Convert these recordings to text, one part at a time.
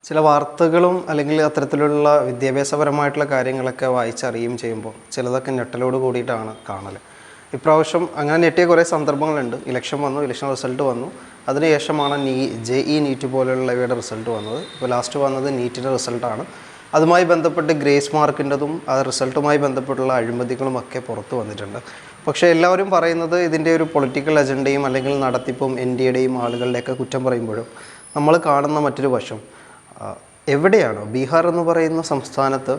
ചില വാർത്തകളും അല്ലെങ്കിൽ അത്തരത്തിലുള്ള വിദ്യാഭ്യാസപരമായിട്ടുള്ള കാര്യങ്ങളൊക്കെ വായിച്ചറിയുകയും ചെയ്യുമ്പോൾ ചിലതൊക്കെ ഞെട്ടലോട് കൂടിയിട്ടാണ് കാണൽ. ഇപ്രാവശ്യം അങ്ങനെ ഞെട്ടിയ കുറേ സന്ദർഭങ്ങളുണ്ട്. ഇലക്ഷൻ വന്നു, ഇലക്ഷൻ റിസൾട്ട് വന്നു, അതിനുശേഷമാണ് JEE നീറ്റ് പോലെയുള്ളവയുടെ റിസൾട്ട് വന്നത്. ഇപ്പോൾ ലാസ്റ്റ് വന്നത് നീറ്റിൻ്റെ റിസൾട്ടാണ്. അതുമായി ബന്ധപ്പെട്ട് ഗ്രേസ് മാർക്കിൻ്റെതും ആ റിസൾട്ടുമായി ബന്ധപ്പെട്ടുള്ള അഴിമതികളുമൊക്കെ പുറത്തു വന്നിട്ടുണ്ട്. പക്ഷേ എല്ലാവരും പറയുന്നത് ഇതിൻ്റെ ഒരു പൊളിറ്റിക്കൽ അജണ്ടയും അല്ലെങ്കിൽ നടത്തിപ്പും NDAയുടെയും ആളുകളുടെയൊക്കെ കുറ്റം പറയുമ്പോഴും നമ്മൾ കാണുന്ന മറ്റൊരു വശം, എവിടെയാണ് ബീഹാർ എന്ന് പറയുന്ന സംസ്ഥാനത്ത്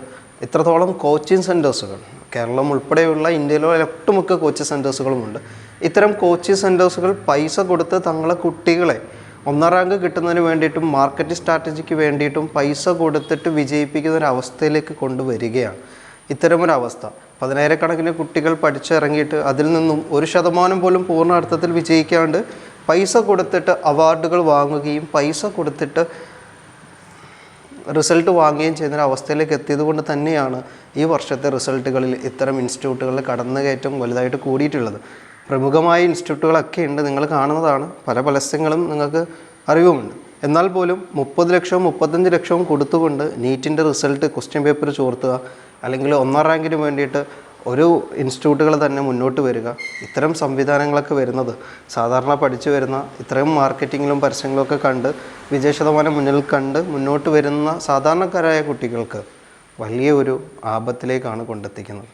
ഇത്രത്തോളം കോച്ചിങ് സെൻറ്റേഴ്സുകൾ, കേരളം ഉൾപ്പെടെയുള്ള ഇന്ത്യയിലെ ഒട്ടുമുക്ക കോച്ചിങ് സെൻറ്റേഴ്സുകളുമുണ്ട്. ഇത്തരം കോച്ചിങ് സെൻറ്റേഴ്സുകൾ പൈസ കൊടുത്ത് തങ്ങളെ കുട്ടികളെ ഒന്നാം റാങ്ക് കിട്ടുന്നതിന് വേണ്ടിയിട്ടും മാർക്കറ്റിംഗ് സ്ട്രാറ്റജിക്ക് വേണ്ടിയിട്ടും പൈസ കൊടുത്തിട്ട് വിജയിപ്പിക്കുന്ന ഒരു അവസ്ഥയിലേക്ക് കൊണ്ടുവരികയാണ്. ഇത്തരമൊരവസ്ഥ, 10,000-കണക്കിന് കുട്ടികൾ പഠിച്ചിറങ്ങിയിട്ട് അതിൽ നിന്നും 1% പോലും പൂർണ്ണ അർത്ഥത്തിൽ വിജയിക്കാണ്ട് പൈസ കൊടുത്തിട്ട് അവാർഡുകൾ വാങ്ങുകയും പൈസ കൊടുത്തിട്ട് റിസൾട്ട് വാങ്ങുകയും ചെയ്യുന്ന അവസ്ഥയിലേക്ക് എത്തിയത് കൊണ്ട് തന്നെയാണ് ഈ വർഷത്തെ റിസൾട്ടുകളിൽ ഇത്തരം ഇൻസ്റ്റിറ്റ്യൂട്ടുകളിൽ കടന്നുകയറ്റം വലുതായിട്ട് കൂടിയിട്ടുള്ളത്. പ്രമുഖമായ ഇൻസ്റ്റിറ്റ്യൂട്ടുകളൊക്കെ ഉണ്ട്, നിങ്ങൾ കാണുന്നതാണ്, പല പരസ്യങ്ങളും നിങ്ങൾക്ക് അറിവുമുണ്ട്. എന്നാൽ പോലും 30 ലക്ഷവും 35 ലക്ഷവും കൊടുത്തുകൊണ്ട് നീറ്റിൻ്റെ റിസൾട്ട് ക്വസ്റ്റ്യൻ പേപ്പർ ചോർത്തുക, അല്ലെങ്കിൽ ഒന്നാം റാങ്കിന് വേണ്ടിയിട്ട് ഒരു ഇൻസ്റ്റിറ്റ്യൂട്ടുകൾ തന്നെ മുന്നോട്ട് വരിക, ഇത്തരം സംവിധാനങ്ങളൊക്കെ വരുന്നത് സാധാരണ പഠിച്ചു വരുന്ന ഇത്രയും മാർക്കറ്റിങ്ങിലും പരസ്യങ്ങളൊക്കെ കണ്ട് വിജയശതമാനം മുന്നിൽ കണ്ട് മുന്നോട്ട് വരുന്ന സാധാരണക്കാരായ കുട്ടികൾക്ക് വലിയ ഒരു ആപത്തിലേക്കാണ് കൊണ്ടെത്തിക്കുന്നത്.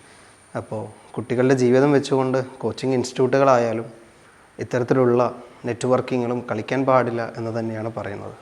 അപ്പോൾ കുട്ടികളുടെ ജീവിതം വെച്ചുകൊണ്ട് കോച്ചിങ് ഇൻസ്റ്റിറ്റ്യൂട്ടുകളായാലും ഇത്തരത്തിലുള്ള നെറ്റ്വർക്കിങ്ങുകളും കളിക്കാൻ പാടില്ല എന്ന് തന്നെയാണ് പറയുന്നത്.